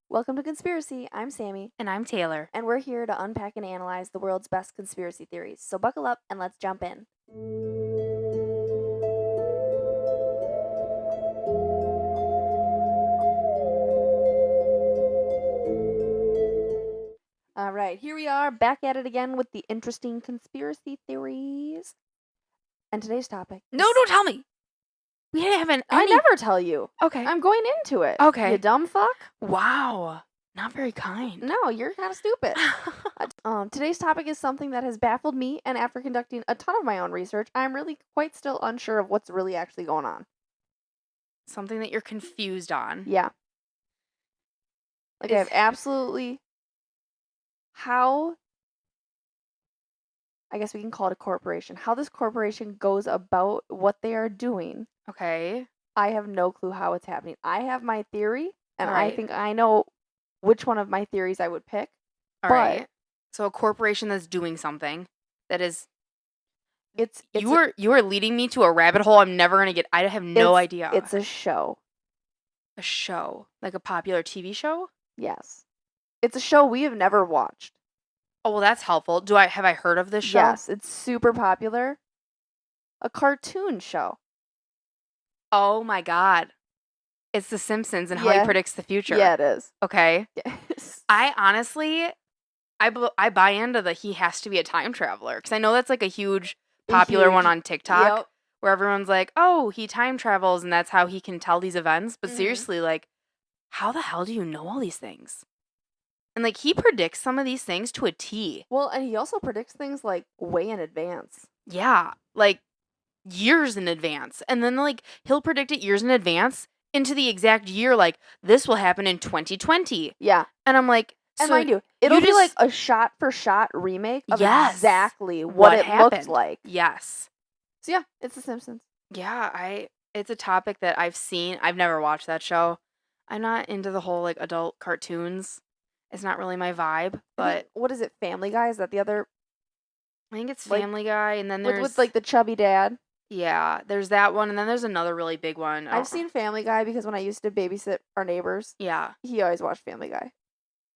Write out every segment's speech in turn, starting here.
Welcome to Conspiracy. I'm Sammy, And I'm Taylor. and we're here to unpack and analyze the world's best conspiracy theories. So buckle up and let's jump in. All right, here we are back at it again with the interesting conspiracy theories. And today's topic. No, don't tell me. We haven't. I never tell you. Okay. I'm going into it. Okay. You dumb fuck. Wow. Not very kind. No, you're kind of stupid. Today's topic is something that has baffled me, and after conducting a ton of my own research, I'm really quite still unsure of what's really actually going on. Something that you're confused on. Yeah. Like, I have absolutely... How... I guess we can call it a corporation. How this corporation goes about what they are doing. Okay. I have no clue how it's happening. I have my theory, and Right. I think I know which one of my theories I would pick. All right. So a corporation that's doing something that is... You are leading me to a rabbit hole I'm never going to get. I have no idea. It's a show. A show? Like a popular TV show? Yes. It's a show we have never watched. Oh, well, that's helpful. Have I heard of this show? Yes, it's super popular. A cartoon show. Oh my God. It's The Simpsons and how he predicts the future. Yeah, it is. Okay. Yes. I honestly, I buy into the he has to be a time traveler because I know that's like a huge popular one on TikTok. Yep. Where everyone's like, oh, he time travels and that's how he can tell these events. But seriously, like, how the hell do you know all these things? And like, he predicts some of these things to a T. Well, and he also predicts things like way in advance. Yeah, like years in advance. And then like, he'll predict it years in advance into the exact year, like, this will happen in 2020. Yeah. And I'm like, and so mind you, it'll be like a shot-for-shot remake of exactly what it looked like. Yes. So yeah, it's The Simpsons. Yeah, it's a topic that I've seen. I've never watched that show. I'm not into the whole like adult cartoons. It's not really my vibe. But what is it? Family Guy? Is that the other? I think it's Family Guy, and then there's with like the chubby dad. Yeah, there's that one, and then there's another really big one. I've seen Family Guy because when I used to babysit our neighbors, Yeah, he always watched Family Guy.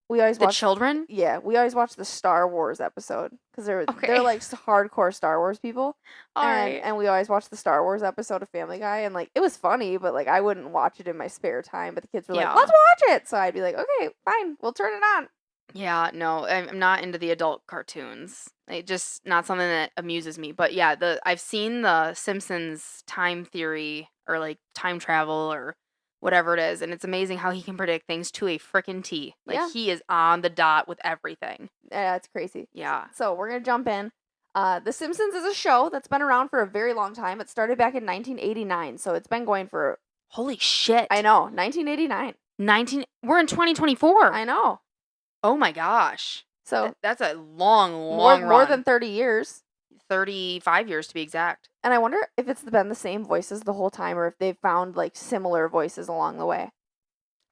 We always the watched children. Yeah, we always watched the Star Wars episode because they're like hardcore Star Wars people. And we always watched the Star Wars episode of Family Guy, and like it was funny, but like I wouldn't watch it in my spare time. But the kids were like, "Let's watch it," so I'd be like, "Okay, fine, we'll turn it on." Yeah, no, I'm not into the adult cartoons. It just not something that amuses me. But yeah, I've seen the Simpsons time theory or like time travel or whatever it is, and it's amazing how he can predict things to a frickin' T. Like he is on the dot with everything. Yeah, it's crazy. Yeah. So we're gonna jump in. The Simpsons is a show that's been around for a very long time. It started back in 1989, so it's been going for... Holy shit. I know, 1989. We're in 2024. I know. Oh my gosh. So that's a long run. More than 30 years. 35 years to be exact. And I wonder if it's been the same voices the whole time or if they've found like similar voices along the way.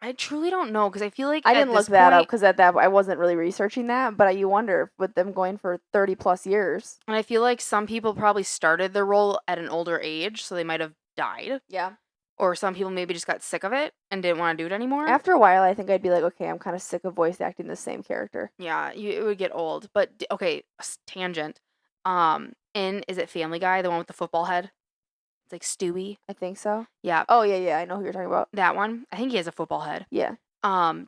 I truly don't know because I feel like I didn't look that up because at that I wasn't really researching that, but you wonder with them going for 30 plus years. And I feel like some people probably started their role at an older age, so they might have died. Yeah. Or some people maybe just got sick of it and didn't want to do it anymore. After a while, I think I'd be like, okay, I'm kind of sick of voice acting the same character. Yeah, it would get old. But okay, tangent. Is it Family Guy, the one with the football head? It's like Stewie. I think so. Yeah. Oh yeah, I know who you're talking about. That one. I think he has a football head. Yeah.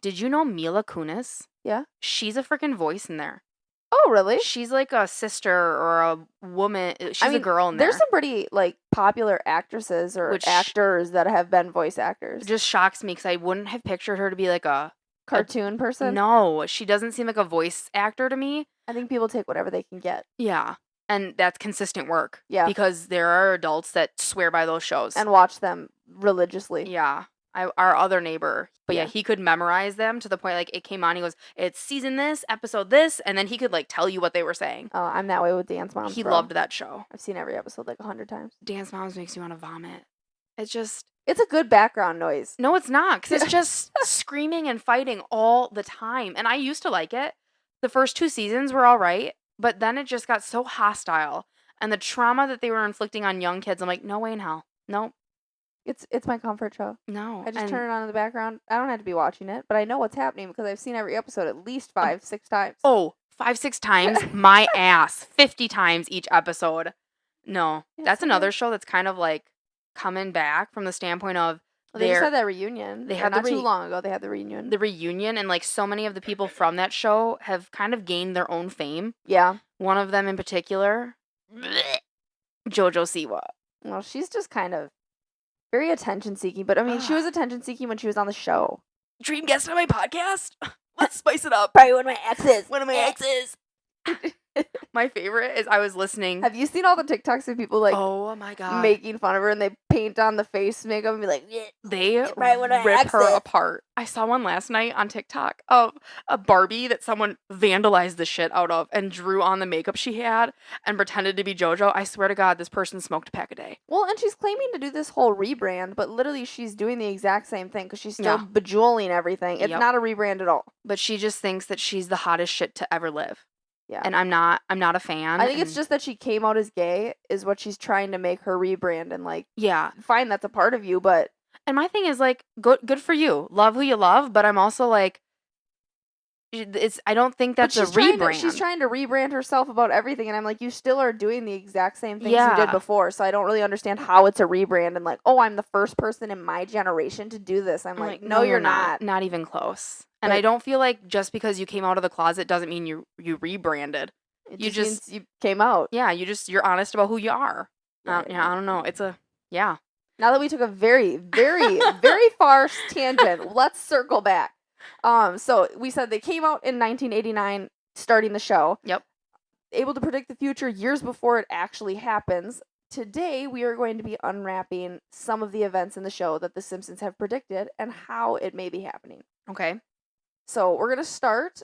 Did you know Mila Kunis? Yeah. She's a freaking voice in there. Oh, really? She's like a sister or a woman. She's a girl in there. There's some pretty like popular actresses or actors that have been voice actors. It just shocks me because I wouldn't have pictured her to be like a cartoon person. No, she doesn't seem like a voice actor to me. I think people take whatever they can get. Yeah. And that's consistent work. Yeah. Because there are adults that swear by those shows. And watch them religiously. Yeah. Our other neighbor. But yeah, he could memorize them to the point like it came on, he goes, it's season this, episode this, and then he could like tell you what they were saying. Oh, I'm that way with Dance Moms. He loved that show. I've seen every episode like 100 times. Dance Moms makes you want to vomit. It's a good background noise. No, it's not, because it's just screaming and fighting all the time. And I used to like it. The first 2 seasons were all right, but then it just got so hostile. And the trauma that they were inflicting on young kids, I'm like, no way in hell. Nope. It's my comfort show. No. I just turn it on in the background. I don't have to be watching it, but I know what's happening because I've seen every episode at least 5, 6 times. Oh, 5, 6 times? My ass. 50 times each episode. No. Yeah, that's so another good. show that's kind of like coming back from the standpoint of they just had that reunion. They had not too long ago. They had the reunion. The reunion, and like so many of the people from that show have kind of gained their own fame. Yeah. One of them in particular, JoJo Siwa. Well, she's just kind of very attention seeking, but I mean, she was attention seeking when she was on the show. Dream guest on my podcast? Let's spice it up. Probably one of my exes. One of my exes. My favorite is I was listening. Have you seen all the TikToks of people like, oh my god, making fun of her and they paint on the face makeup and be like, yeah, they rip her apart. I saw one last night on TikTok of a Barbie that someone vandalized the shit out of and drew on the makeup she had and pretended to be JoJo. I swear to God, this person smoked a pack a day. Well, and she's claiming to do this whole rebrand, but literally she's doing the exact same thing because she's still bejeweling everything. It's not a rebrand at all. But she just thinks that she's the hottest shit to ever live. Yeah. And I'm not a fan. I think it's just that she came out as gay is what she's trying to make her rebrand, and like, yeah, fine, that's a part of you, but. And my thing is like, good for you. Love who you love, but I'm also like, I don't think that's a rebrand. She's trying to rebrand herself about everything, and I'm like, you still are doing the exact same things you did before, so I don't really understand how it's a rebrand, and like, oh, I'm the first person in my generation to do this. I'm like, no, you're not. Not even close. And I don't feel like just because you came out of the closet doesn't mean you rebranded. You just means you came out. Yeah, you're honest about who you are. Yeah, I don't know. It's Now that we took a very, very, very far tangent, let's circle back. So we said they came out in 1989, starting the show. Yep. Able to predict the future years before it actually happens. Today, we are going to be unwrapping some of the events in the show that The Simpsons have predicted and how it may be happening. Okay. So we're going to start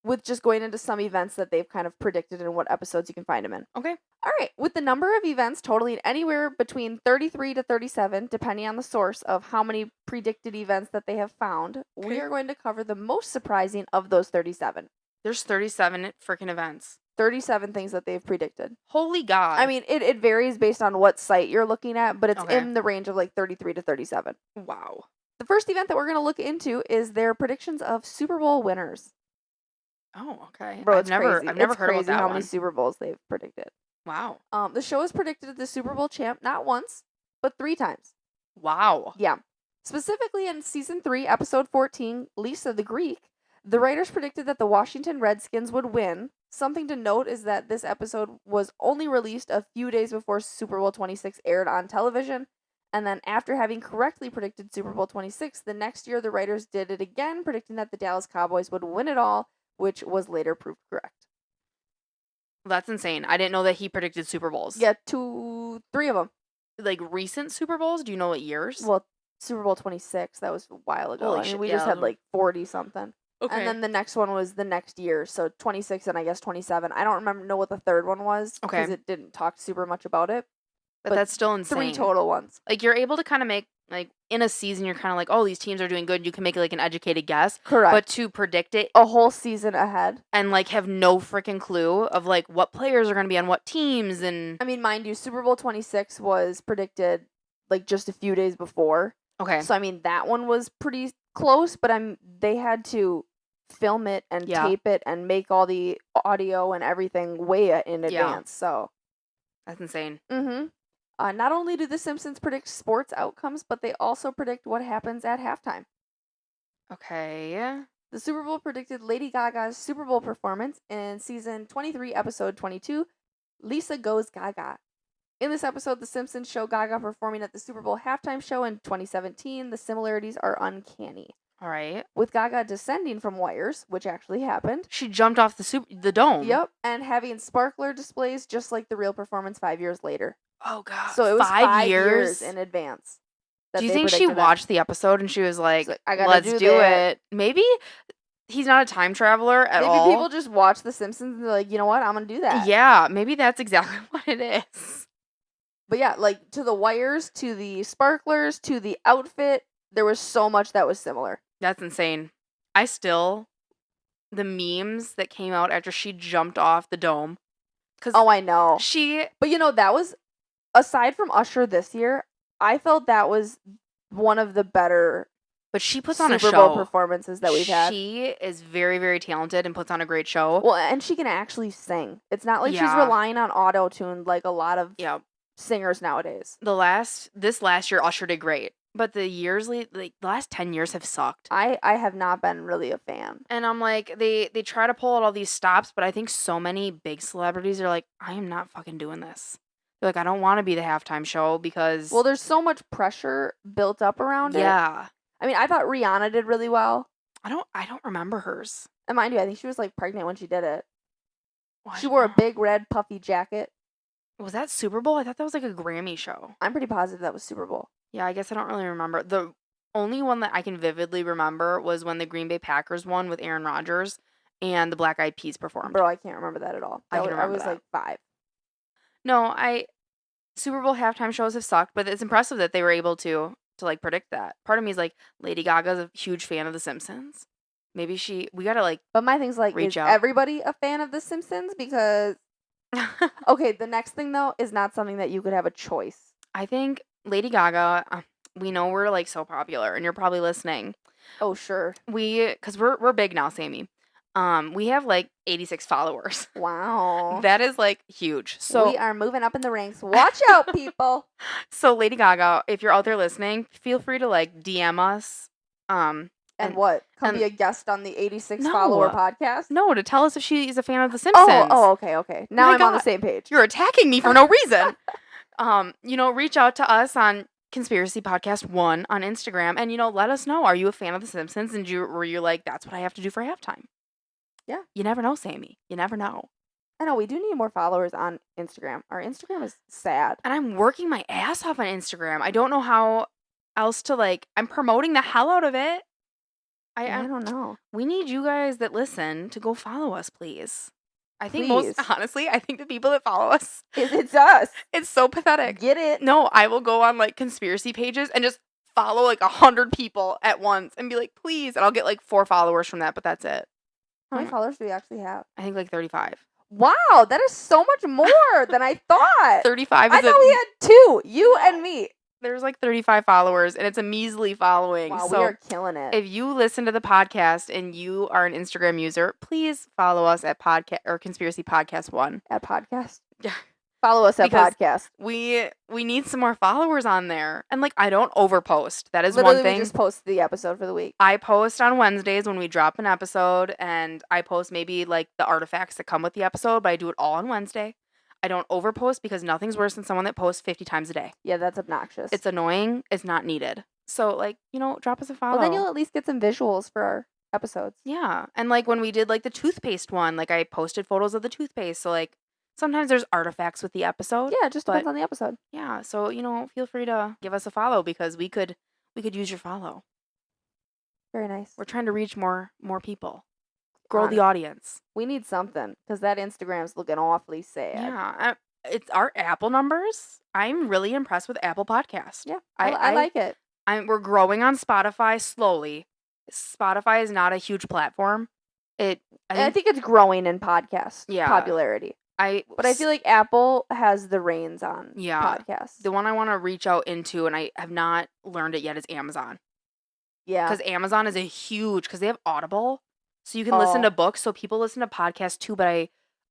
with just going into some events that they've kind of predicted and what episodes you can find them in. Okay. All right. With the number of events totaling anywhere between 33 to 37, depending on the source of how many predicted events that they have found, we are going to cover the most surprising of those 37. There's 37 freaking events. 37 things that they've predicted. Holy God. I mean, it varies based on what site you're looking at, but it's in the range of like 33 to 37. Wow. The first event that we're going to look into is their predictions of Super Bowl winners. Oh, okay. Bro, it's crazy. I've never heard about that how many Super Bowls they've predicted. Wow. The show has predicted the Super Bowl champ not once, but 3 times. Wow. Yeah. Specifically in season 3, episode 14, Lisa the Greek, the writers predicted that the Washington Redskins would win. Something to note is that this episode was only released a few days before Super Bowl 26 aired on television. And then after having correctly predicted Super Bowl 26, the next year the writers did it again, predicting that the Dallas Cowboys would win it all, which was later proved correct. That's insane. I didn't know that he predicted Super Bowls. Yeah, 3 of them. Like recent Super Bowls? Do you know what years? Well, Super Bowl 26, that was a while ago. We just had like 40 something. Okay. And then the next one was the next year, so 26 and I guess 27. I don't know what the third one was because it didn't talk super much about it. But that's still insane. 3 total ones. Like, you're able to kind of make, like, in a season, you're kind of like, oh, these teams are doing good. You can make, like, an educated guess. Correct. But to predict it. A whole season ahead. And, like, have no freaking clue of, like, what players are going to be on what teams and... I mean, mind you, Super Bowl 26 was predicted, like, just a few days before. Okay. So, I mean, that one was pretty close, but they had to film it and tape it and make all the audio and everything way in advance, so... That's insane. Mm-hmm. Not only do The Simpsons predict sports outcomes, but they also predict what happens at halftime. Okay. The Super Bowl predicted Lady Gaga's Super Bowl performance in season 23, episode 22, Lisa Goes Gaga. In this episode, The Simpsons show Gaga performing at the Super Bowl halftime show in 2017. The similarities are uncanny. All right. With Gaga descending from wires, which actually happened. She jumped off the dome. Yep, and having sparkler displays just like the real performance 5 years later. Oh, God. So it was 5 years in advance. Do you think she watched the episode and she was like, let's do it? Maybe he's not a time traveler at all. Maybe people just watch The Simpsons and they're like, you know what? I'm going to do that. Yeah, maybe that's exactly what it is. But yeah, like to the wires, to the sparklers, to the outfit, there was so much that was similar. That's insane. The memes that came out after she jumped off the dome. Oh, I know. But that was... Aside from Usher this year, I felt that was one of the better but she puts on a Super show. Bowl performances that we've had. She is very, very talented and puts on a great show. Well, and she can actually sing. It's not like she's relying on auto-tune like a lot of singers nowadays. This last year, Usher did great. But the years, like the last 10 years have sucked. I have not been really a fan. And I'm like, they try to pull out all these stops, but I think so many big celebrities are like, I am not fucking doing this. They're like, I don't want to be the halftime show because... Well, there's so much pressure built up around it. Yeah. I mean, I thought Rihanna did really well. I don't remember hers. And mind you, I think she was like pregnant when she did it. What? She wore a big red puffy jacket. Was that Super Bowl? I thought that was like a Grammy show. I'm pretty positive that was Super Bowl. Yeah, I guess I don't really remember. The only one that I can vividly remember was when the Green Bay Packers won with Aaron Rodgers and the Black Eyed Peas performed. Bro, I can't remember that at all. I was like 5. No, Super Bowl halftime shows have sucked, but it's impressive that they were able to like predict that. Part of me is like, Lady Gaga's a huge fan of The Simpsons. Maybe we gotta like. But my thing's like, is everybody a fan of The Simpsons? Because okay, the next thing though is not something that you could have a choice. I think Lady Gaga. We know we're like so popular, and you're probably listening. Oh sure. Because we're big now, Sammy. We have like 86 followers. Wow. That is like huge. So we are moving up in the ranks. Watch out, people. So Lady Gaga, if you're out there listening, feel free to like DM us. And what? Come be a guest on the 86 follower podcast? No, to tell us if she is a fan of The Simpsons. Oh, okay. Now I'm on the same page. You're attacking me for no reason. Reach out to us on Conspiracy Podcast 1 on Instagram and, let us know. Are you a fan of The Simpsons? And were you like, that's what I have to do for halftime? Yeah. You never know, Sammy. You never know. I know, we do need more followers on Instagram. Our Instagram is sad. And I'm working my ass off on Instagram. I don't know how else to, I'm promoting the hell out of it. I don't know. We need you guys that listen to go follow us, please. I think honestly, I think the people that follow us. It's us. It's so pathetic. Get it? No, I will go on, conspiracy pages and just follow, 100 people at once and be like, please. And I'll get, 4 followers from that, but that's it. How many followers do we actually have? I think, 35. Wow, that is so much more than I thought. 35 I thought we had 2, you and me. There's 35 followers, and it's a measly following. Wow, so we are killing it. If you listen to the podcast and you are an Instagram user, please follow us at Conspiracy Podcast 1. At podcast? Yeah. Follow us at podcast. We need some more followers on there. And I don't overpost. That is Literally, one thing. We just post the episode for the week. I post on Wednesdays when we drop an episode, and I post maybe the artifacts that come with the episode, but I do it all on Wednesday. I don't overpost because nothing's worse than someone that posts 50 times a day. Yeah, that's obnoxious. It's annoying. It's not needed. So, drop us a follow. Well, then you'll at least get some visuals for our episodes. Yeah. And, when we did, the toothpaste one, I posted photos of the toothpaste. So, sometimes there's artifacts with the episode. Yeah, it just depends on the episode. Yeah. So, feel free to give us a follow because we could use your follow. Very nice. We're trying to reach more people. Grow the audience. We need something because that Instagram's looking awfully sad. Yeah, it's our Apple numbers. I'm really impressed with Apple Podcast. Yeah, I like it. We're growing on Spotify slowly. Spotify is not a huge platform. I think it's growing in podcast popularity. But I feel like Apple has the reins on podcasts. The one I want to reach out into, and I have not learned it yet, is Amazon. Yeah, because Amazon is because they have Audible. So you can listen to books, so people listen to podcasts too, but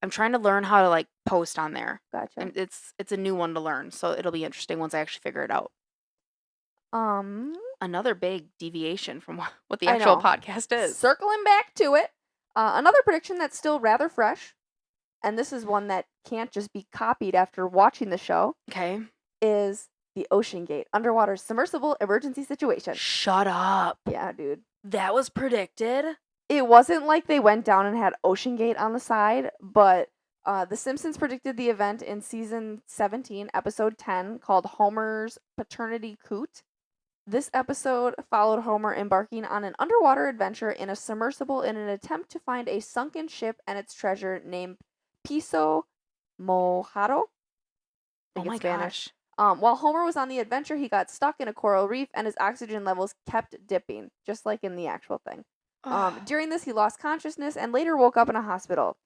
I'm trying to learn how to post on there. Gotcha. And it's a new one to learn, so it'll be interesting once I actually figure it out. Another big deviation from what the actual podcast is. Circling back to it, another prediction that's still rather fresh, and this is one that can't just be copied after watching the show. Okay. Is the Ocean Gate underwater submersible emergency situation. Shut up. Yeah, dude. That was predicted. It wasn't like they went down and had Ocean Gate on the side, but The Simpsons predicted the event in season 17, episode 10, called Homer's Paternity Coot. This episode followed Homer embarking on an underwater adventure in a submersible in an attempt to find a sunken ship and its treasure named Piso Mojado. Oh my gosh. While Homer was on the adventure, he got stuck in a coral reef and his oxygen levels kept dipping, just like in the actual thing. During this, he lost consciousness and later woke up in a hospital.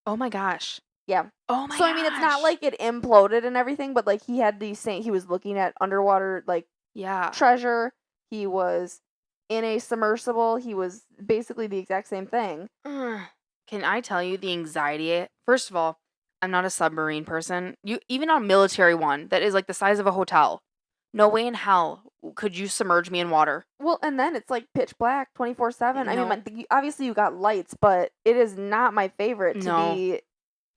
Oh my gosh. Yeah. Oh my So I mean, it's not gosh. like it imploded and everything, but like he had these saying he was looking at underwater like Yeah. treasure. He was in a submersible. He was basically the exact same thing. Can I tell you the anxiety? First of all, I'm not a submarine person. You even on a military one that is like the size of a hotel. No way in hell could you submerge me in water. Well, and then it's like pitch black 24/7. I mean, No. obviously you got lights, but it is not my favorite to No. be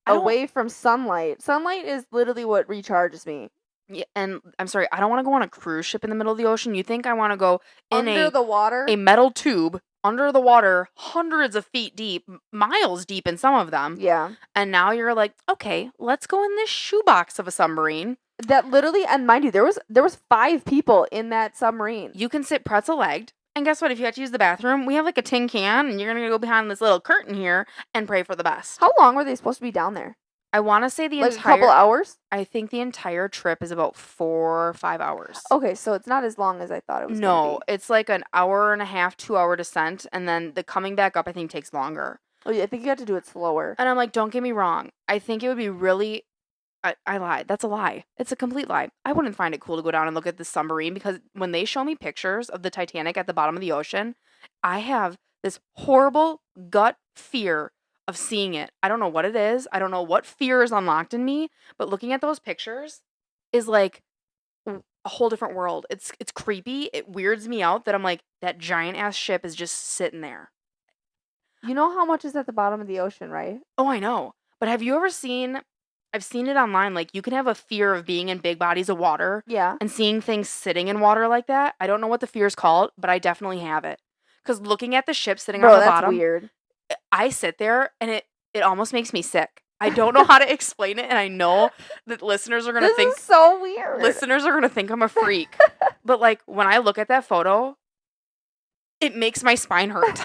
I don't away from sunlight. Sunlight is literally what recharges me. Yeah, and I'm sorry, I don't want to go on a cruise ship in the middle of the ocean. You think I want to go in Under the water? a metal tube under the water, hundreds of feet deep, miles deep in some of them. Yeah. And now you're like, okay, let's go in this shoebox of a submarine. That literally, and mind you, there was 5 people in that submarine. You can sit pretzel-legged. And guess what? If you have to use the bathroom, we have like a tin can, and you're going to go behind this little curtain here and pray for the best. How long were they supposed to be down there? I want to say the like entire... a couple hours? I think the entire trip is about 4 or 5 hours. Okay, so it's not as long as I thought it was No, it's like an hour and a half, 2-hour descent, and then the coming back up, I think, takes longer. Oh, yeah, I think you have to do it slower. And I'm like, don't get me wrong. I think it would be really... I lied. That's a lie. It's a complete lie. I wouldn't find it cool to go down and look at the submarine because when they show me pictures of the Titanic at the bottom of the ocean, I have this horrible gut fear of seeing it. I don't know what it is. I don't know what fear is unlocked in me, but looking at those pictures is like a whole different world. It's creepy. It weirds me out that I'm like, that giant ass ship is just sitting there. You know how much is at the bottom of the ocean, right? Oh, I know. But have you ever seen... I've seen it online. Like, you can have a fear of being in big bodies of water. Yeah. And seeing things sitting in water like that. I don't know what the fear is called, but I definitely have it. Because looking at the ship sitting on the bottom. That's weird. I sit there and it almost makes me sick. I don't know how to explain it, and I know that listeners are going to think... This is so weird. Listeners are going to think I'm a freak. But, like, when I look at that photo, it makes my spine hurt.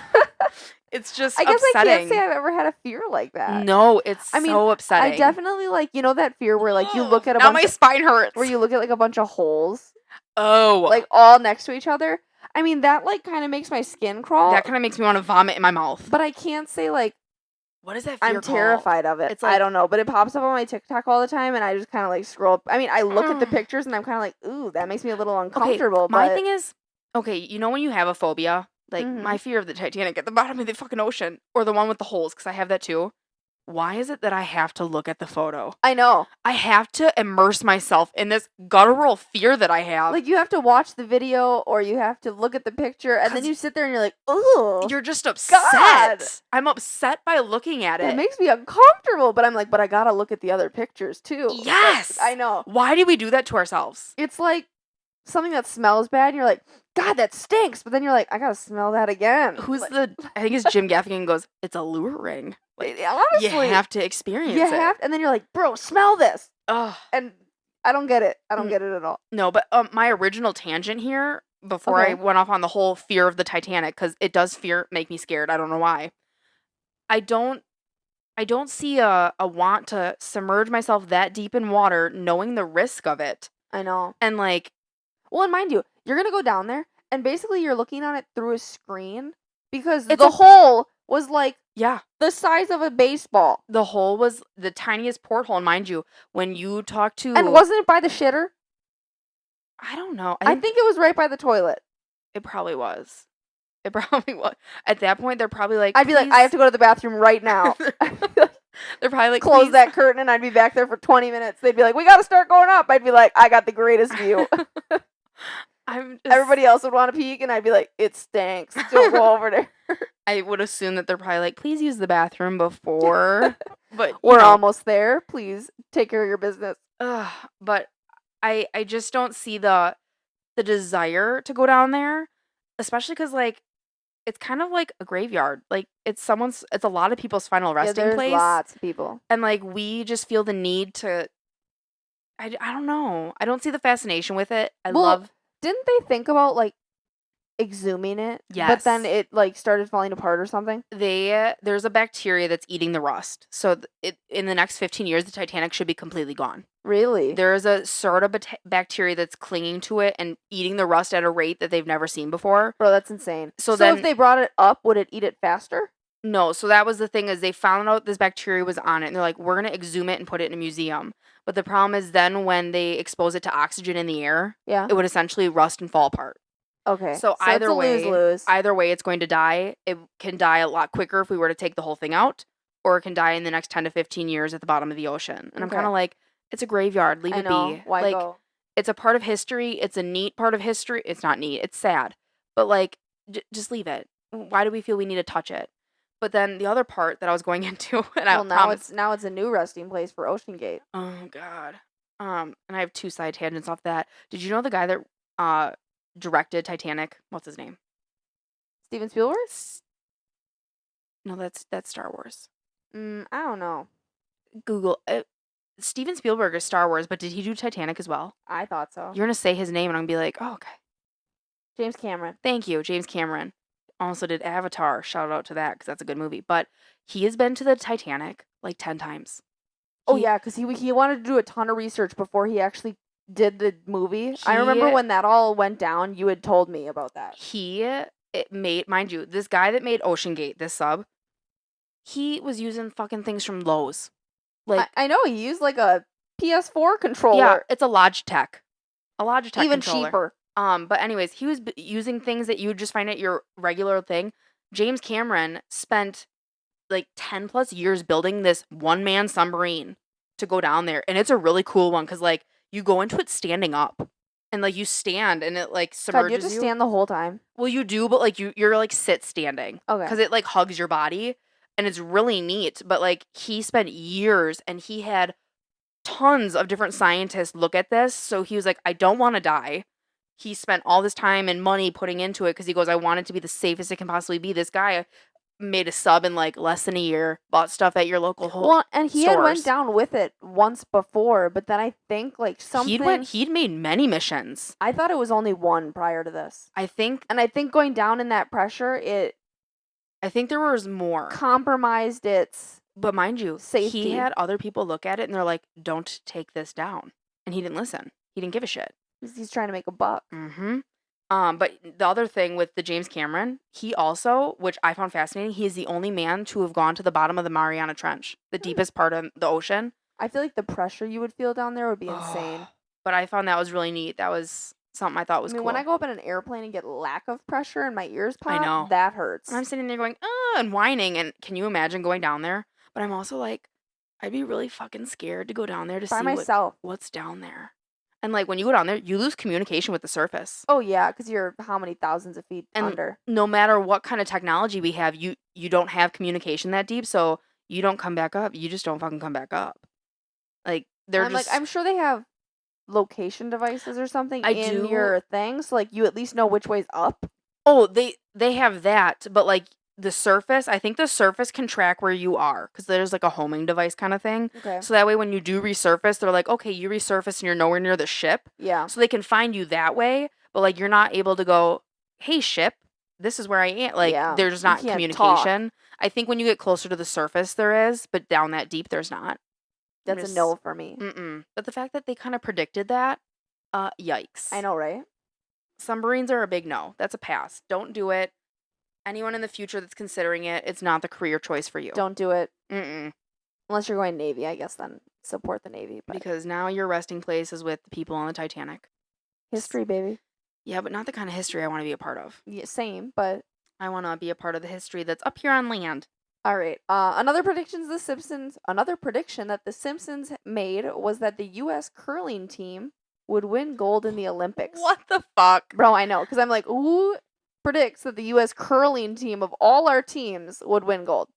It's just upsetting. I can't say I've ever had a fear like that. No, it's so upsetting. I definitely like, you know that fear where like you look at now my spine hurts. Where you look at like a bunch of holes. Oh. Like all next to each other. I mean, that like kind of makes my skin crawl. That kind of makes me want to vomit in my mouth. But I can't say like what is that fear I'm terrified of it. It's like, I don't know, but it pops up on my TikTok all the time and I just kind of like scroll. I mean, I look at the pictures and I'm kind of like, ooh, that makes me a little uncomfortable. Okay, my thing is, okay, you know when you have a phobia? Like, Mhm. my fear of the Titanic at the bottom of the fucking ocean. Or the one with the holes, because I have that too. Why is it that I have to look at the photo? I know. I have to immerse myself in this guttural fear that I have. Like, you have to watch the video or you have to look at the picture, and then you sit there and you're like, ooh. You're just upset. God. I'm upset by looking at it. It makes me uncomfortable, but I'm like, but I gotta look at the other pictures too. Yes! I know. Why do we do that to ourselves? It's like something that smells bad, and you're like, God, that stinks. But then you're like, I gotta smell that again. Who's I think it's Jim Gaffigan goes, it's a luring. Like, honestly, you have to experience it. And then you're like, bro, smell this. Ugh. And I don't get it. I don't get it at all. No, but my original tangent here, before I went off on the whole fear of the Titanic, because it does make me scared. I don't know why. I don't see a want to submerge myself that deep in water, knowing the risk of it. I know. And like, well, and mind you, you're gonna go down there, and basically you're looking at it through a screen because the hole was like the size of a baseball. The hole was the tiniest porthole, and mind you, when you talk to and wasn't it by the shitter? I don't know. I think it was right by the toilet. It probably was. It probably was. At that point, they're probably like, I'd be like, I have to go to the bathroom right now. They're probably like, close that curtain, and I'd be back there for 20 minutes. They'd be like, we got to start going up. I'd be like, I got the greatest view. Everybody else would want to peek, and I'd be like, it stinks. Don't go over there. I would assume that they're probably like, please use the bathroom before. But we're almost there. Please take care of your business. But I just don't see the desire to go down there, especially because like it's kind of like a graveyard. Like it's a lot of people's final resting place. Lots of people, and like we just feel the need to. I don't know. I don't see the fascination with it. Didn't they think about like exhuming it? Yes. But then it like started falling apart or something? There's a bacteria that's eating the rust. So in the next 15 years, the Titanic should be completely gone. Really? There is a sort of bacteria that's clinging to it and eating the rust at a rate that they've never seen before. Bro, that's insane. So then, if they brought it up, would it eat it faster? No, so that was the thing is they found out this bacteria was on it, and they're like, we're gonna exhume it and put it in a museum. But the problem is then when they expose it to oxygen in the air, it would essentially rust and fall apart. Okay. So it's a lose-lose. Either way, it's going to die. It can die a lot quicker if we were to take the whole thing out, or it can die in the next 10 to 15 years at the bottom of the ocean. And I'm kind of like, it's a graveyard. Leave it be. Why like, go? It's a part of history. It's a neat part of history. It's not neat. It's sad. But like, just leave it. Why do we feel we need to touch it? But then the other part that I was going into, and now it's a new resting place for Ocean Gate. Oh God. And I have 2 side tangents off that. Did you know the guy that directed Titanic? What's his name? Steven Spielberg? No, that's Star Wars. I don't know. Google Steven Spielberg is Star Wars, but did he do Titanic as well? I thought so. You're gonna say his name, and I'm gonna be like, oh, okay. James Cameron. Thank you, James Cameron. Also did Avatar. Shout out to that because that's a good movie. But he has been to the Titanic like 10 times. Yeah, because he wanted to do a ton of research before he actually did the movie. I remember when that all went down, you had told me about that. Mind you, this guy that made Ocean Gate, this sub, he was using fucking things from Lowe's. Like I know, he used like a PS4 controller. Yeah, it's a Logitech. Even controller. Cheaper. But anyways, he was using things that you would just find at your regular thing. James Cameron spent like 10 plus years building this one-man submarine to go down there. And it's a really cool one because like you go into it standing up and like you stand and it like submerges God, you have to stand the whole time? Well, you do, but like you're like sit standing. Okay. Because it like hugs your body and it's really neat. But like he spent years and he had tons of different scientists look at this. So he was like, I don't want to die. He spent all this time and money putting into it because he goes, I want it to be the safest it can possibly be. This guy made a sub in like less than a year, bought stuff at your local and he had went down with it once before, but then I think like something he'd made many missions. I thought it was only one prior to this. I think going down in that pressure, I think there was more. Compromised its But mind you, safety. He had other people look at it and they're like, don't take this down. And he didn't listen. He didn't give a shit. He's trying to make a buck. Mm-hmm. But the other thing with the James Cameron, he also, which I found fascinating, he is the only man to have gone to the bottom of the Mariana Trench, the deepest part of the ocean. I feel like the pressure you would feel down there would be insane. But I found that was really neat. That was something I thought was cool. When I go up in an airplane and get lack of pressure and my ears pop, I know. That hurts. And I'm sitting there going, and whining. And can you imagine going down there? But I'm also like, I'd be really fucking scared to go down there to see myself. What's down there. And like when you go down there, you lose communication with the surface. Oh yeah, because you're how many thousands of feet under. No matter what kind of technology we have, you don't have communication that deep, so you don't come back up. You just don't fucking come back up. Like I'm sure they have location devices or something in your thing, so like you at least know which way's up. Oh, they have that, but like the surface, I think the surface can track where you are because there's like a homing device kind of thing. Okay. So that way when you do resurface, they're like, okay, you resurface and you're nowhere near the ship. Yeah. So they can find you that way, but like you're not able to go, hey ship, this is where I am. Like there's not communication. Talk. I think when you get closer to the surface there is, but down that deep there's not. That's a no for me. But the fact that they kind of predicted that, yikes. I know, right? Submarines are a big no. That's a pass. Don't do it. Anyone in the future that's considering it, it's not the career choice for you. Don't do it. Unless you're going Navy, I guess then support the Navy. But because now your resting place is with the people on the Titanic. History, baby. Yeah, but not the kind of history I want to be a part of. Yeah, same, but I want to be a part of the history that's up here on land. All right. Another prediction that the Simpsons made was that the U.S. curling team would win gold in the Olympics. What the fuck? Bro, I know. Because I'm like, who predicts that the U.S. curling team of all our teams would win gold?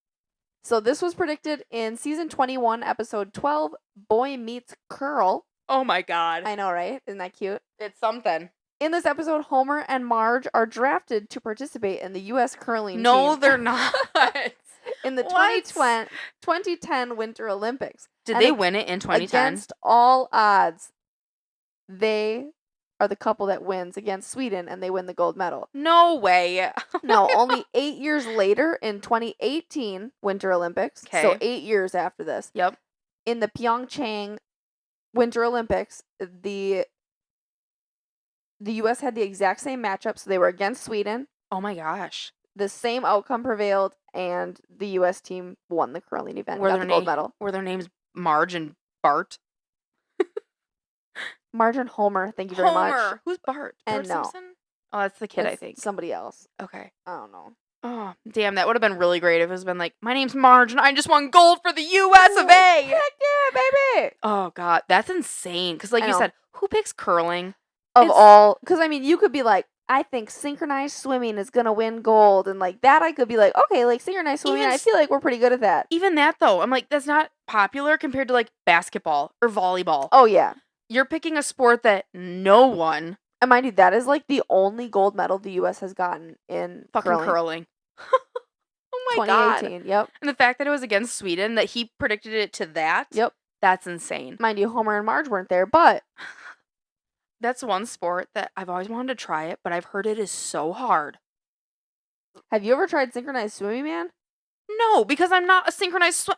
So this was predicted in season 21, episode 12, Boy Meets Curl. Oh my god. I know, right? Isn't that cute? It's something. In this episode, Homer and Marge are drafted to participate in the U.S. curling team. No, they're not. In the 2010 Winter Olympics. Did they win it in 2010? Against all odds, they are the couple that wins against Sweden, and they win the gold medal. No way. No, only 8 years later, in 2018 Winter Olympics, so 8 years after this. Yep. In the Pyeongchang Winter Olympics, the U.S. had the exact same matchup, so they were against Sweden. Oh my gosh. The same outcome prevailed, and the U.S. team won the curling event, got the gold medal. Were their names Marge and Bart? Marge and Homer, thank you very much. Homer! Who's Bart? Bart Simpson? Oh, that's the kid, I think. Somebody else. Okay. I don't know. Oh, damn, that would have been really great if it was been like, my name's Marge and I just won gold for the US of A! Heck yeah, baby! Oh, God, that's insane. Because like you said, who picks curling? Because I mean, you could be like, I think synchronized swimming is going to win gold. And like that, I could be like, okay, like synchronized swimming, I feel like we're pretty good at that. Even that, though, I'm like, that's not popular compared to like basketball or volleyball. Oh, yeah. You're picking a sport that no one. And mind you, that is like the only gold medal the U.S. has gotten in fucking curling. Oh my 2018, God. Yep. And the fact that it was against Sweden, that he predicted it to that. Yep. That's insane. Mind you, Homer and Marge weren't there, but that's one sport that I've always wanted to try it, but I've heard it is so hard. Have you ever tried synchronized swimming, man? No, because I'm not a synchronized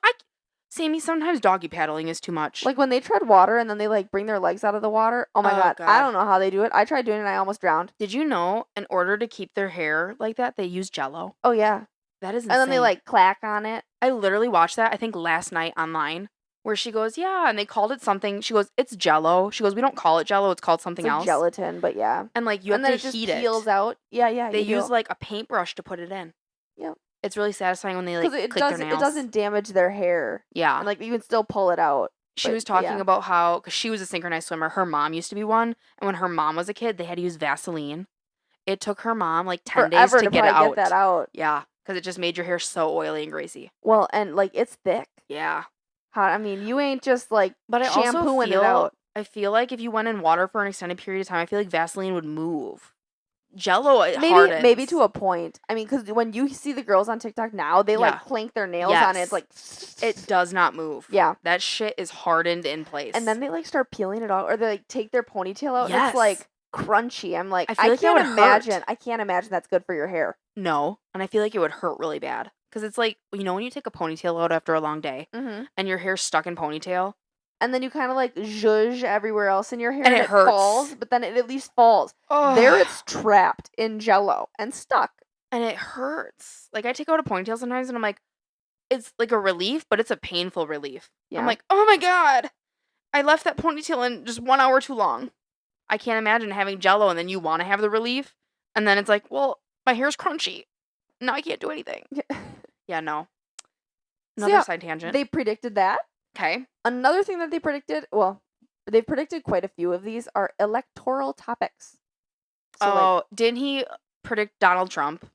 Sammy, sometimes doggy paddling is too much. Like when they tread water and then they like bring their legs out of the water. Oh my God. I don't know how they do it. I tried doing it and I almost drowned. Did you know in order to keep their hair like that, they use Jell-O? Oh yeah. That is insane. And then they like clack on it. I literally watched that, I think last night online, where she goes, yeah, and they called it something. She goes, it's Jell-O. She goes, we don't call it Jell-O, it's called something else. Gelatin, but yeah. And like you have to heat it. And then it just peels out. Yeah. They use like a paintbrush to put it in. Yep. It's really satisfying when they like click their nails. It doesn't damage their hair. Yeah. And like you can still pull it out. She was talking about how, because she was a synchronized swimmer, her mom used to be one, and when her mom was a kid, they had to use Vaseline. It took her mom like 10 days to get that out. Yeah, because it just made your hair so oily and greasy. Well, and like it's thick. Yeah. I mean, you ain't just like but shampooing it out. I feel like if you went in water for an extended period of time, I feel like Vaseline would move. Jell-O hardens. Maybe to a point. I mean, because when you see the girls on TikTok now, they like clink their nails on it. It's like it does not move. Yeah, that shit is hardened in place. And then they like start peeling it off, or they like take their ponytail out. And it's like crunchy. I'm like, I can't imagine that's good for your hair. No, and I feel like it would hurt really bad because it's like when you take a ponytail out after a long day, and your hair's stuck in ponytail. And then you kind of like zhuzh everywhere else in your hair, and it hurts. Falls, but then it at least falls. Oh. There it's trapped in Jell-O and stuck. And it hurts. Like I take out a ponytail sometimes and I'm like, it's like a relief, but it's a painful relief. Yeah. I'm like, oh my God, I left that ponytail in just 1 hour too long. I can't imagine having Jell-O and then you want to have the relief. And then it's like, well, my hair's crunchy. Now I can't do anything. Yeah, no. Another side tangent. They predicted that. Okay. Another thing that they predicted, well, they've predicted quite a few of these, are electoral topics. So didn't he predict Donald Trump?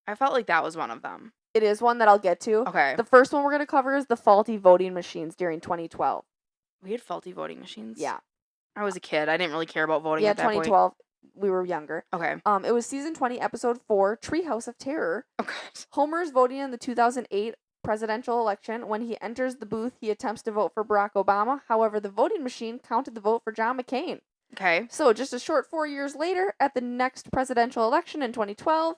I felt like that was one of them. It is one that I'll get to. Okay. The first one we're going to cover is the faulty voting machines during 2012. We had faulty voting machines? Yeah. I was a kid. I didn't really care about voting at that point. Yeah, 2012. We were younger. Okay. It was season 20, episode 4, Treehouse of Terror. Okay. Homer's voting in the 2008 presidential election. When he enters the booth, he attempts to vote for Barack Obama. However, the voting machine counted the vote for John McCain. Okay. So just a short 4 years later, at the next presidential election in 2012,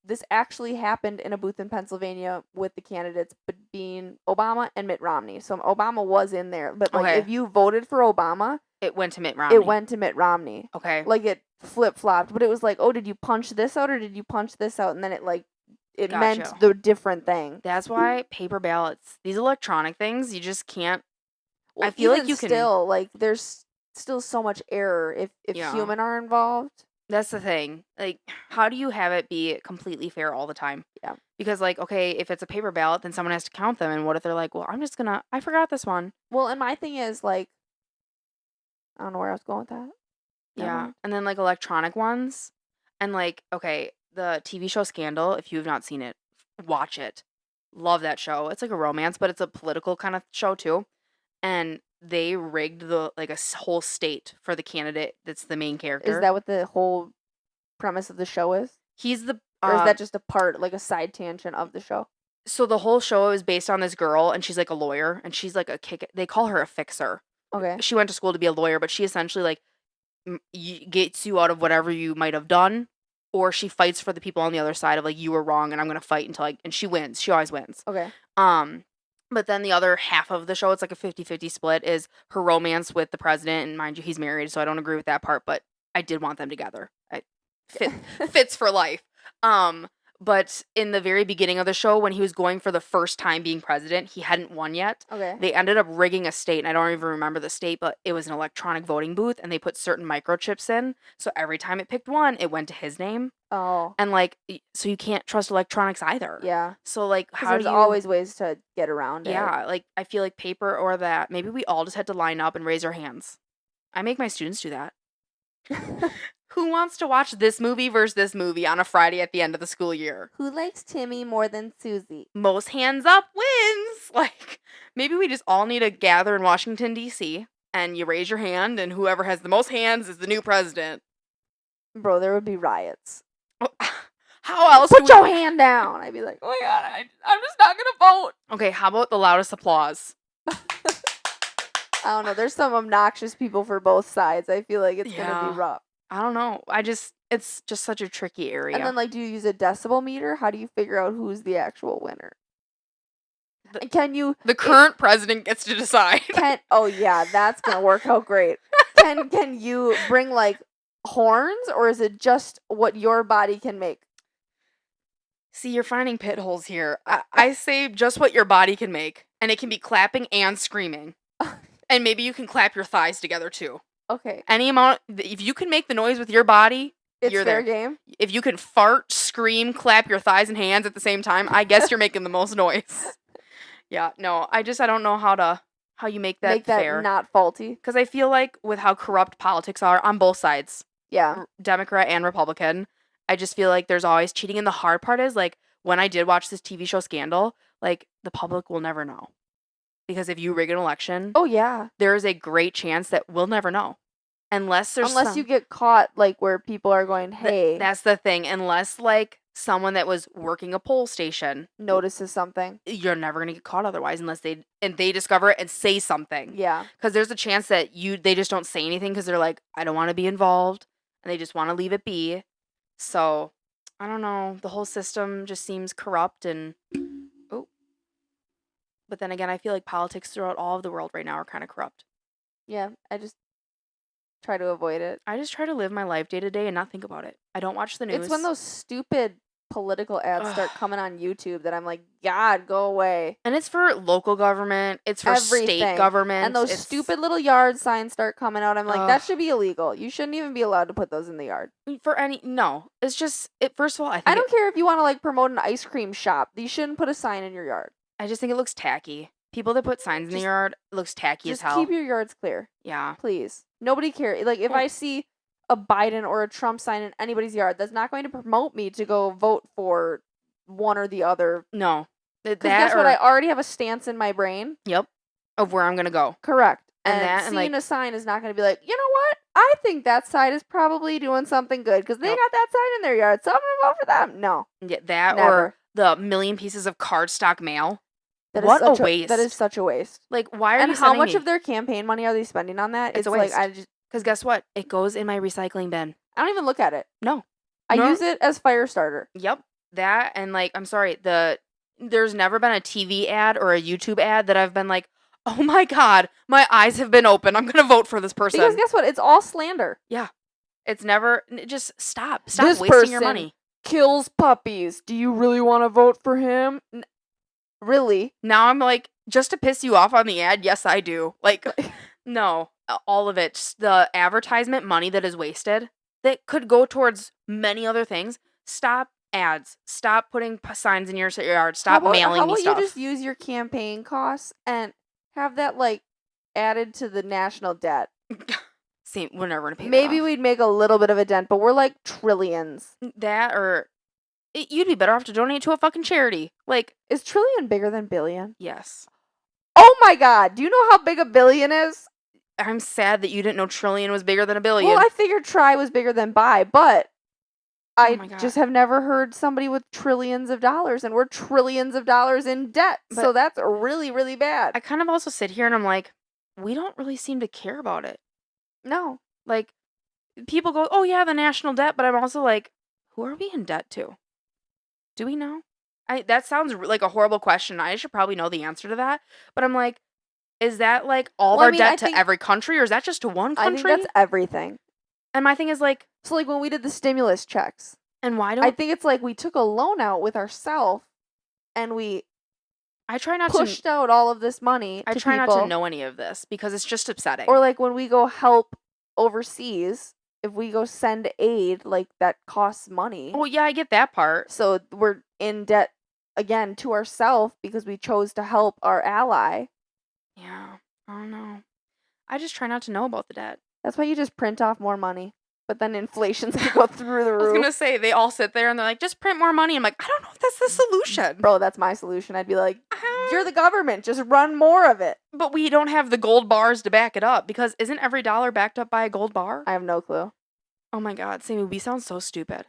this actually happened in a booth in Pennsylvania with the candidates being Obama and Mitt Romney. So Obama was in there, but like if you voted for Obama, it went to Mitt Romney. It went to Mitt Romney. Okay. Like it flip-flopped, but it was like, oh, did you punch this out or did you punch this out? And then it meant the different thing. That's why paper ballots, these electronic things, you just can't. Well, I feel like you can still like there's still so much error if human are involved. That's the thing. Like, how do you have it be completely fair all the time? Yeah. Because like, okay, if it's a paper ballot, then someone has to count them, and what if they're like, well, I forgot this one. Well, and my thing is like, I don't know where I was going with that. Yeah, and then like electronic ones, and like, okay, the TV show Scandal, if you have not seen it, watch it. Love that show. It's like a romance, but it's a political kind of show too. And they rigged a whole state for the candidate that's the main character. Is that what the whole premise of the show is? He's the or is that just a part, like a side tangent of the show? So the whole show is based on this girl, and she's like a lawyer, and she's like they call her a fixer. Okay. She went to school to be a lawyer, but she essentially like gets you out of whatever you might have done, or she fights for the people on the other side of like, you were wrong and I'm going to fight until and she wins. She always wins. Okay. But then the other half of the show, it's like a 50-50 split, is her romance with the president, and mind you, he's married, so I don't agree with that part, but I did want them together. Fits for life. But in the very beginning of the show, when he was going for the first time being president, he hadn't won yet. Okay. They ended up rigging a state, and I don't even remember the state, but it was an electronic voting booth, and they put certain microchips in. So every time it picked one, it went to his name. Oh. And, like, so you can't trust electronics either. Yeah. So, like, how do you... There's always ways to get around it. Yeah, like, I feel like paper or that. Maybe we all just had to line up and raise our hands. I make my students do that. Who wants to watch this movie versus this movie on a Friday at the end of the school year? Who likes Timmy more than Susie? Most hands up wins. Like, maybe we just all need to gather in Washington, D.C., and you raise your hand, and whoever has the most hands is the new president. Bro, there would be riots. How else? Put your hand down. I'd be like, oh my God, I'm just not going to vote. Okay, how about the loudest applause? I don't know. There's some obnoxious people for both sides. I feel like it's going to be rough. I don't know. It's just such a tricky area. And then, like, do you use a decibel meter? How do you figure out who's the actual winner? And can you... The current president gets to decide. Oh, yeah, that's going to work out great. Can you bring, like, horns, or is it just what your body can make? See, you're finding pit holes here. I say just what your body can make, and it can be clapping and screaming. And maybe you can clap your thighs together, too. Okay. Any amount, if you can make the noise with your body, you're fair game. If you can fart, scream, clap your thighs and hands at the same time, I guess you're making the most noise. Yeah, no, I don't know how you make that fair. Not faulty. Because I feel like with how corrupt politics are on both sides, yeah, Democrat and Republican, I just feel like there's always cheating. And the hard part is, like, when I did watch this TV show Scandal, like, the public will never know. Because if you rig an election, oh yeah, there is a great chance that we'll never know. Unless you get caught, like, where people are going, hey. That's the thing. Unless, like, someone that was working a poll station notices something. You're never going to get caught otherwise unless they discover it and say something. Yeah. Because there's a chance that they just don't say anything because they're like, I don't want to be involved. And they just want to leave it be. So, I don't know. The whole system just seems corrupt and... But then again, I feel like politics throughout all of the world right now are kind of corrupt. Yeah, I just try to avoid it. I just try to live my life day to day and not think about it. I don't watch the news. It's when those stupid political ads start coming on YouTube that I'm like, God, go away. And it's for local government. It's for state government. And those stupid little yard signs start coming out. I'm like, that should be illegal. You shouldn't even be allowed to put those in the yard. No. It's just, first of all, I don't care if you want to, like, promote an ice cream shop. You shouldn't put a sign in your yard. I just think it looks tacky. People that put signs in the yard, it looks tacky as hell. Just keep your yards clear. Yeah. Please. Nobody cares. Like, if I see a Biden or a Trump sign in anybody's yard, that's not going to promote me to go vote for one or the other. No. Because guess what? I already have a stance in my brain. Yep. Of where I'm going to go. Correct. And seeing a sign is not going to be like, you know what? I think that side is probably doing something good because they got that sign in their yard, so I'm going to vote for them. No. Yeah, that never. Or the million pieces of cardstock mail. What a waste. That is such a waste. Like, why are you sending me? And how much of their campaign money are they spending on that? It's a waste. Like, because guess what? It goes in my recycling bin. I don't even look at it. No. I use it as fire starter. Yep. That, and, like, I'm sorry, there's never been a TV ad or a YouTube ad that I've been like, oh my God, my eyes have been opened. I'm going to vote for this person. Because guess what? It's all slander. Yeah. It's never, just stop. Stop this wasting your money. Kills puppies. Do you really want to vote for him? Really? Now I'm like, just to piss you off on the ad, yes, I do. Like, no, all of it. Just the advertisement money that is wasted that could go towards many other things. Stop ads. Stop putting signs in your yard. Stop mailing me stuff. How about you just use your campaign costs and have that, like, added to the national debt? See, we're never going to pay Maybe we'd make a little bit of a dent, but we're like trillions. That or... You'd be better off to donate to a fucking charity. Like, is trillion bigger than billion? Yes. Oh my God. Do you know how big a billion is? I'm sad that you didn't know trillion was bigger than a billion. Well, I figured try was bigger than buy, but I just have never heard somebody with trillions of dollars, and we're trillions of dollars in debt. So that's really, really bad. I kind of also sit here and I'm like, we don't really seem to care about it. No. Like, people go, oh yeah, the national debt, but I'm also like, who are we in debt to? Do we know? That sounds like a horrible question. I should probably know the answer to that. But I'm like, is that like all of our debt to every country, or is that just to one country? I think that's everything. And my thing is like... So like when we did the stimulus checks. And why I think it's like we took a loan out with ourselves and we pushed out all of this money to people. I try not to know any of this because it's just upsetting. Or like when we go help overseas, if we go send aid, like that costs money. Oh yeah, I get that part. So we're in debt again to ourselves because we chose to help our ally. Yeah, I don't know. I just try not to know about the debt. That's why you just print off more money. But then inflation's gonna go through the roof. I was gonna say, they all sit there and they're like, just print more money. I'm like, I don't know if that's the solution. Bro, that's my solution. I'd be like, you're the government. Just run more of it. But we don't have the gold bars to back it up because isn't every dollar backed up by a gold bar? I have no clue. Oh my God, Sammy, we sound so stupid.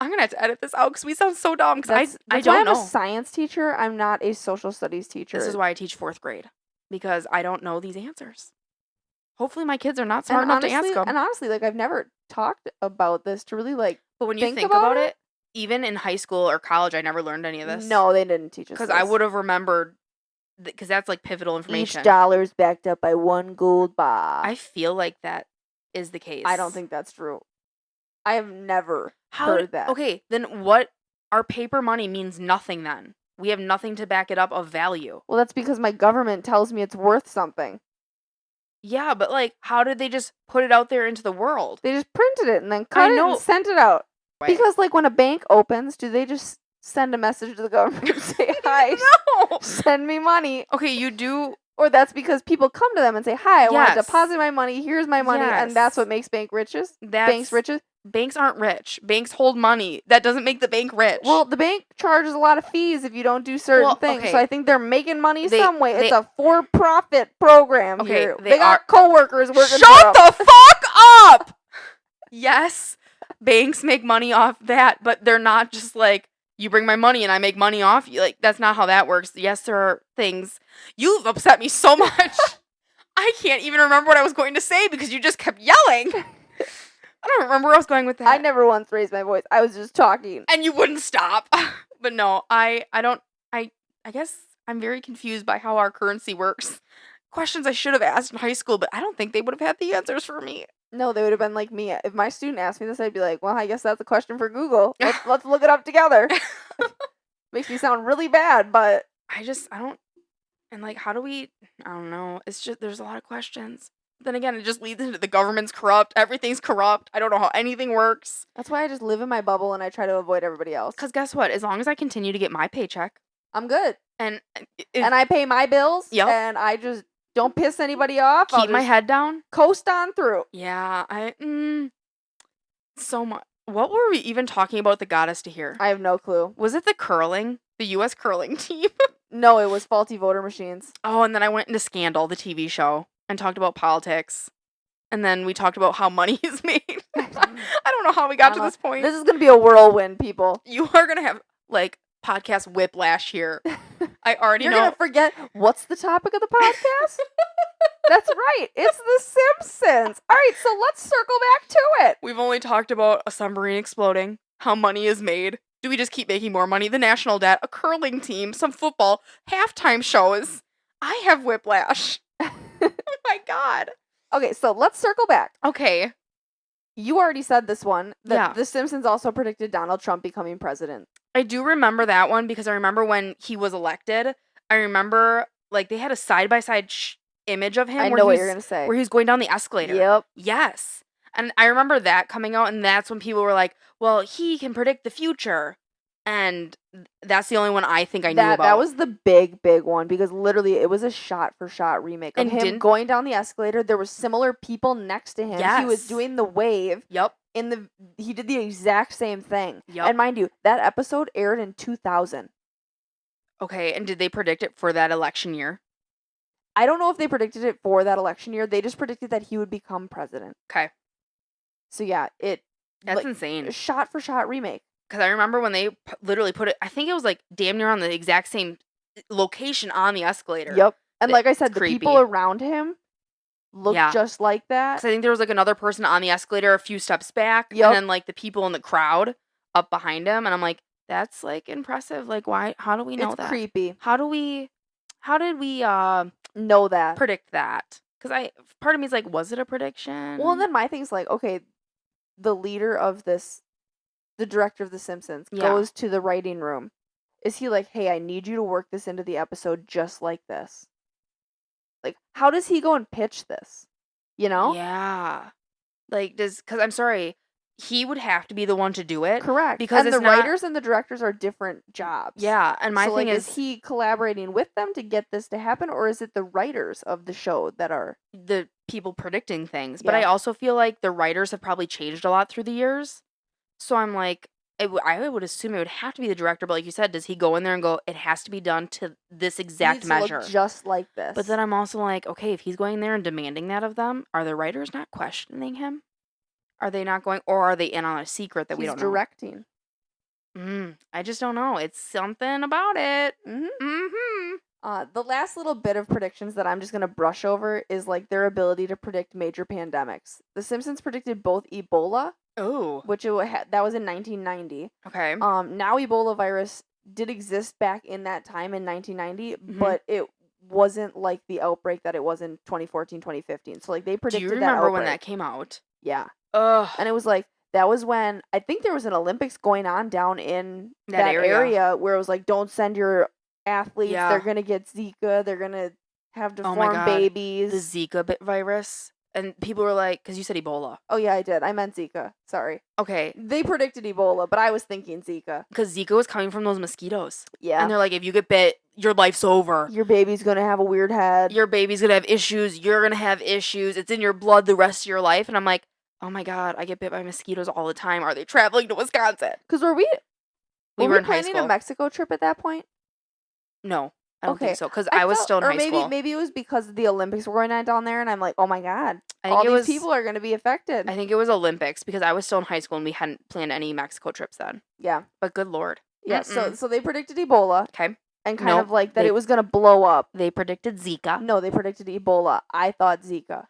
I'm gonna have to edit this out because we sound so dumb. Because I don't know. I'm a science teacher. I'm not a social studies teacher. This is why I teach 4th grade because I don't know these answers. Hopefully my kids are not smart enough to ask them. And honestly, like I've never talked about this to really like. But when you think about it, even in high school or college, I never learned any of this. No, they didn't teach us. Because I would have remembered. Because that's like pivotal information. Each dollar is backed up by 1 gold bar. I feel like that is the case. I don't think that's true. I have never heard that. Okay, then what? Our paper money means nothing then. We have nothing to back it up of value. Well, that's because my government tells me it's worth something. Yeah, but like, how did they just put it out there into the world? They just printed it and then cut it and sent it out. Wait. Because like when a bank opens, do they just send a message to the government and say, hi, no, send me money? Okay, you do. Or that's because people come to them and say, hi, I want to deposit my money. Here's my money. Yes. And that's what makes banks riches. Banks aren't rich. Banks hold money. That doesn't make the bank rich. Well, the bank charges a lot of fees if you don't do certain things. Okay. So I think they're making money some way. It's a for-profit program here. They got coworkers working Shut the fuck up! Yes, banks make money off that, but they're not just like, you bring my money and I make money off you. Like, that's not how that works. Yes, there are things. You've upset me so much. I can't even remember what I was going to say because you just kept yelling. I don't remember where I was going with that. I never once raised my voice. I was just talking. And you wouldn't stop. But no, I guess I'm very confused by how our currency works. Questions I should have asked in high school, but I don't think they would have had the answers for me. No, they would have been like me. If my student asked me this, I'd be like, well, I guess that's a question for Google. Let's look it up together. Makes me sound really bad, but... I don't... And like, how do we... I don't know. It's just, there's a lot of questions. Then again, it just leads into the government's corrupt. Everything's corrupt. I don't know how anything works. That's why I just live in my bubble and I try to avoid everybody else. Because guess what? As long as I continue to get my paycheck, I'm good. And I pay my bills. Yep. And I just don't piss anybody off. Keep my head down. Coast on through. Yeah. So much. What were we even talking about that got us to here? I have no clue. Was it the curling? The U.S. curling team? No, it was faulty voter machines. Oh, and then I went into Scandal, the TV show, and talked about politics. And then we talked about how money is made. I don't know how we got to this point. This is going to be a whirlwind, people. You are going to have, like, podcast whiplash here. I already know. You're going to forget what's the topic of the podcast? That's right. It's The Simpsons. All right, so let's circle back to it. We've only talked about a submarine exploding, how money is made. Do we just keep making more money? The national debt, a curling team, some football, halftime shows. I have whiplash. Oh my God. Okay, so let's circle back. Okay. You already said this one. The Simpsons also predicted Donald Trump becoming president. I do remember that one because I remember when he was elected. I remember, like, they had a side-by-side image of him. I know what you're going to say. Where he was going down the escalator. Yep. Yes. And I remember that coming out, and that's when people were like, well, he can predict the future. And that's the only one I think I knew about. That was the big one because literally it was a shot-for-shot remake of him going down the escalator. There were similar people next to him. Yes. He was doing the wave. Yep. He did the exact same thing. Yep. And mind you, that episode aired in 2000. Okay, and did they predict it for that election year? I don't know if they predicted it for that election year. They just predicted that he would become president. Okay. So yeah, that's insane. Shot-for-shot remake. Because I remember when they literally put it, I think it was like damn near on the exact same location on the escalator. Yep. And like I said, the people around him looked just like that. Because I think there was like another person on the escalator a few steps back. Yep. And then like the people in the crowd up behind him. And I'm like, that's like impressive. Like, why? How do we know that? It's creepy. How did we know that? Predict that? Because part of me is like, was it a prediction? Well, and then my thing's like, okay, the leader of this the director of The Simpsons, Yeah. goes to the writing room, is he like, hey, I need you to work this into the episode just like this? Like, how does he go and pitch this? You know? Yeah. Like, because I'm sorry, he would have to be the one to do it. Correct. Because and it's the not, writers and the directors are different jobs. yeah, and my so, thing like, is he collaborating with them to get this to happen, or is it the writers of the show that are the people predicting things. But Yeah. I also feel like the writers have probably changed a lot through the years. So I'm like, I would assume it would have to be the director, but like you said, does he go in there and go, it has to be done to this exact needs to measure? look just like this? But then I'm also like, okay, if he's going there and demanding that of them, are the writers not questioning him? Are they not going, or are they in on a secret that we he's don't know? directing. I just don't know. It's something about it. The last little bit of predictions that I'm just gonna brush over is like their ability to predict major pandemics. The Simpsons predicted both Ebola, which that was in 1990. Okay. Now Ebola virus did exist back in that time in 1990, but it wasn't like the outbreak that it was in 2014, 2015. So like they predicted that. Do you remember when that came out? Yeah. Ugh. And it was like that was when I think there was an Olympics going on down in that area where it was like, don't send your athletes. Yeah. They're gonna get Zika. They're gonna have Oh my deformed God. babies. The Zika virus. And people were like, because you said Ebola. Oh yeah, I did. I meant Zika. Sorry. Okay. They predicted Ebola, but I was thinking Zika. Because Zika was coming from those mosquitoes. Yeah. And they're like, if you get bit, your life's over. Your baby's gonna have a weird head. Your baby's gonna have issues. You're gonna have issues. It's in your blood the rest of your life. And I'm like, oh my God, I get bit by mosquitoes all the time. Are they traveling to Wisconsin? Because were we were in high planning school. a Mexico trip at that point? No, I don't Okay. think so. Because I was still in high school. Maybe it was because the Olympics were going on down there, and I'm like, oh my God, I think all it these was, people are gonna be affected. I think it was Olympics because I was still in high school and we hadn't planned any Mexico trips then. Yeah. But good Lord. Yeah. So they predicted Ebola. Okay. And kind of like that it was gonna blow up. They predicted Zika. No, they predicted Ebola. I thought Zika.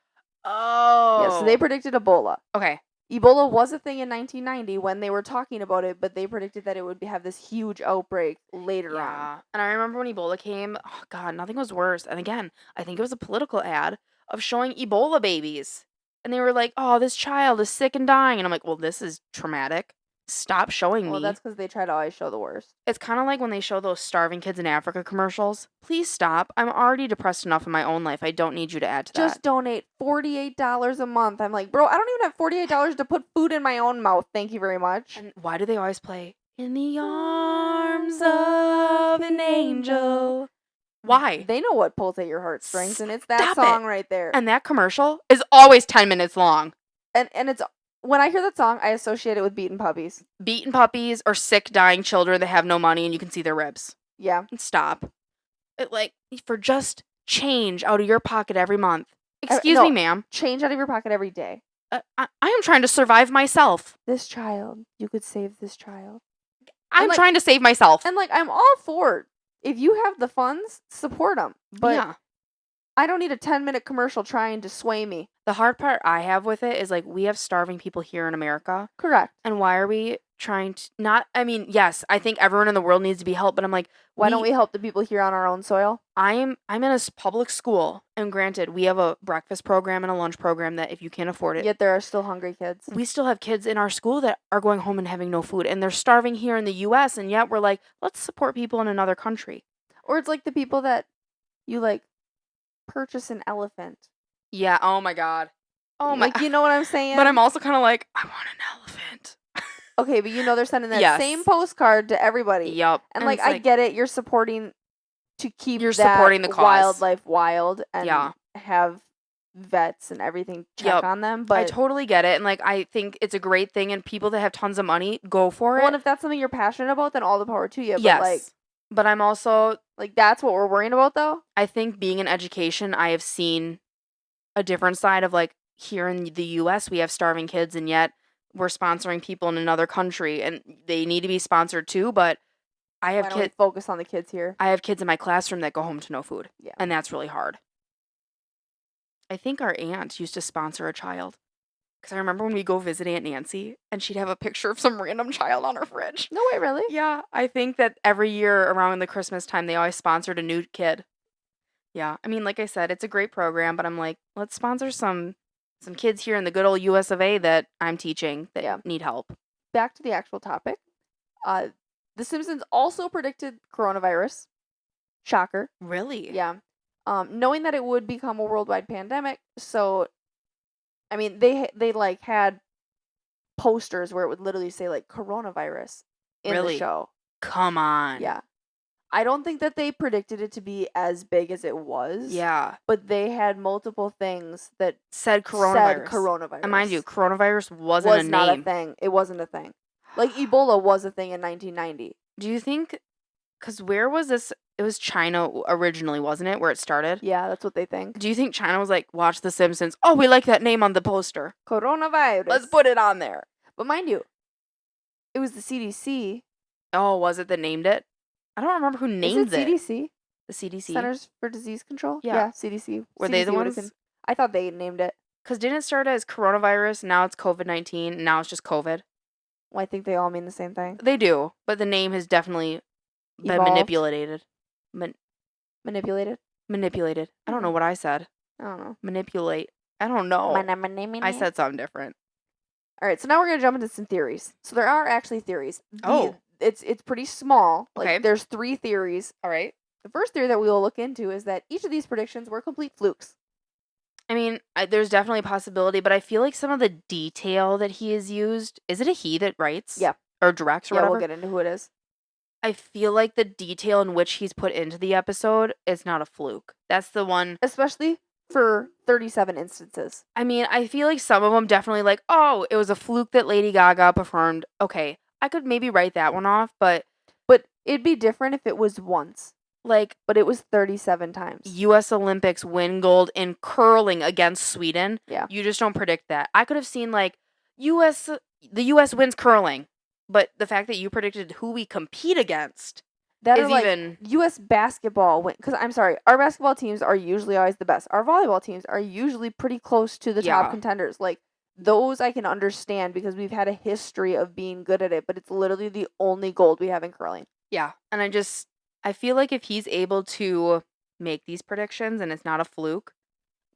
Oh. Yeah, so they predicted Ebola. Okay. Ebola was a thing in 1990 when they were talking about it, but they predicted that it would have this huge outbreak later on. And I remember when Ebola came, oh God, nothing was worse. And again, I think it was a political ad of showing Ebola babies. And they were like, oh, this child is sick and dying. And I'm like, well, this is traumatic. Stop showing me. Well, that's because they try to always show the worst. It's kind of like when they show those starving kids in Africa commercials. Please stop. I'm already depressed enough in my own life. I don't need you to add to that. Just donate $48 a month. I'm like, bro, I don't even have $48 to put food in my own mouth. Thank you very much. And why do they always play In the Arms of an Angel? Why? They know what pulls at your heartstrings, and it's that song right there. And that commercial is always 10 minutes long. And it's when I hear that song, I associate it with beaten puppies. Beaten puppies or sick, dying children that have no money and you can see their ribs. Yeah. Stop. For just change out of your pocket every month. Excuse me, ma'am. Change out of your pocket every day. I am trying to survive myself. This child. You could save this child. I'm trying to save myself. And I'm all for it. If you have the funds, support them. But yeah. I don't need a 10-minute commercial trying to sway me. The hard part I have with it is we have starving people here in America. Correct. And why are we trying to yes, I think everyone in the world needs to be helped, but I'm like, why don't we help the people here on our own soil? I'm in a public school, and granted, we have a breakfast program and a lunch program that if you can't afford it. Yet there are still hungry kids. We still have kids in our school that are going home and having no food, and they're starving here in the US, and yet we're like, let's support people in another country. Or it's like the people that you purchase an elephant. Yeah, oh my God. Oh my. You know what I'm saying? But I'm also kind of like, I want an elephant. Okay, but they're sending that same postcard to everybody. Yep. And I get it. You're supporting to keep supporting the cause. Wildlife wild and have vets and everything check on them. But I totally get it. And I think it's a great thing. And people that have tons of money, go for it. Well, and if that's something you're passionate about, then all the power to you. Yes. But I'm also that's what we're worrying about, though. I think being in education, I have seen a different side of here in the US, we have starving kids, and yet we're sponsoring people in another country, and they need to be sponsored too. But I have kids. Focus on the kids here. I have kids in my classroom that go home to no food. Yeah. And that's really hard. I think our aunt used to sponsor a child. Because I remember when we go visit Aunt Nancy, and she'd have a picture of some random child on her fridge. No way, really? Yeah, I think that every year around the Christmas time, they always sponsored a new kid. Yeah, I mean, like I said, it's a great program, but I'm like, let's sponsor some kids here in the good old US of A that I'm teaching that need help. back to the actual topic. The Simpsons also predicted coronavirus. Shocker. Really? Yeah. Knowing that it would become a worldwide pandemic, so I mean, they like had posters where it would literally say like coronavirus in the Really? show. Come on. Yeah. I don't think that they predicted it to be as big as it was. Yeah. But they had multiple things that Said coronavirus. And mind you, coronavirus wasn't a name. Not a thing. It wasn't a thing. Like Ebola was a thing in 1990. Do you think, because where was this? It was China originally, wasn't it, where it started? Yeah, that's what they think. Do you think China was like, watch The Simpsons? Oh, we like that name on the poster. Coronavirus. Let's put it on there. But mind you, it was the CDC. Oh, was it that named it? I don't remember who named it. CDC? The CDC? Centers for Disease Control? Yeah. CDC. Were CDC they the ones? I thought they named it. Because didn't it start as coronavirus, now it's COVID-19, now it's just COVID? Well, I think they all mean the same thing. They do, but the name has definitely been manipulated. Manipulated? Manipulated. I don't know what I said. I don't know. Manipulate. I don't know. I said something different. All right, so now we're going to jump into some theories. So there are actually theories. Oh. It's pretty small. Like, okay. There's 3 theories. All right. The first theory that we will look into is that each of these predictions were complete flukes. I mean, there's definitely a possibility, but I feel like some of the detail that he has used, is it a he that writes? Yeah. Or directs or whatever? We'll get into who it is. I feel like the detail in which he's put into the episode is not a fluke. That's the one. Especially for 37 instances. I mean, I feel like some of them definitely like, oh, it was a fluke that Lady Gaga performed. Okay, I could maybe write that one off, but it'd be different if it was once. But it was 37 times. U.S. Olympics win gold in curling against Sweden. Yeah. You just don't predict that. I could have seen the U.S. wins curling, but the fact that you predicted who we compete against that is even U.S. basketball win. Because I'm sorry, our basketball teams are usually always the best. Our volleyball teams are usually pretty close to the top contenders. Like those I can understand because we've had a history of being good at it, but it's literally the only gold we have in curling. Yeah, and I feel like if he's able to make these predictions and it's not a fluke,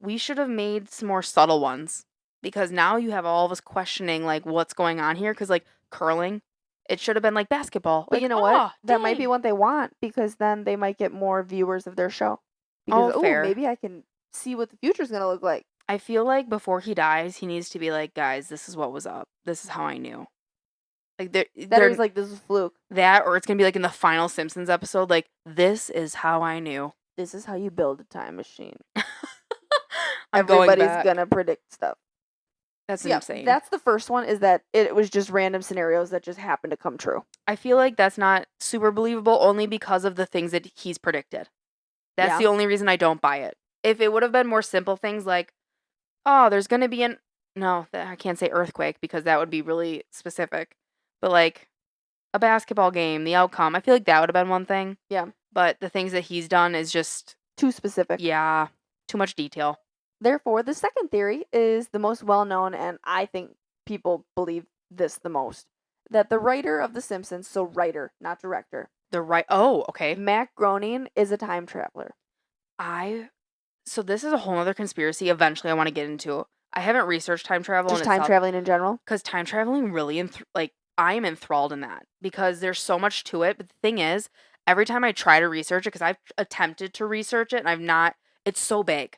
we should have made some more subtle ones. Because now you have all of us questioning, like, what's going on here. Because, like, curling, it should have been like basketball. But you know what? That might be what they want. Because then they might get more viewers of their show. Because, fair. Maybe I can see what the future's going to look like. I feel like before he dies, he needs to be like, guys, this is what was up. This is how I knew. Like this is fluke. That, or it's gonna be like in the final Simpsons episode, like, this is how I knew. This is how you build a time machine. Everybody's gonna predict stuff. That's insane. That's the first one, is that it was just random scenarios that just happened to come true. I feel like that's not super believable only because of the things that he's predicted. That's the only reason I don't buy it. If it would have been more simple things like, oh, there's gonna be I can't say earthquake because that would be really specific. But, like, a basketball game, the outcome, I feel like that would have been one thing. Yeah. But the things that he's done is just too specific. Yeah. Too much detail. Therefore, the second theory is the most well-known, and I think people believe this the most. That the writer of The Simpsons, so writer, not director. Oh, okay. Matt Groening is a time traveler. So this is a whole other conspiracy eventually I want to get into. I haven't researched time travel. Just time traveling in general? Because time traveling really, I am enthralled in that. Because there's so much to it. But the thing is, every time I try to research it, because I've attempted to research it, and I've not, it's so big.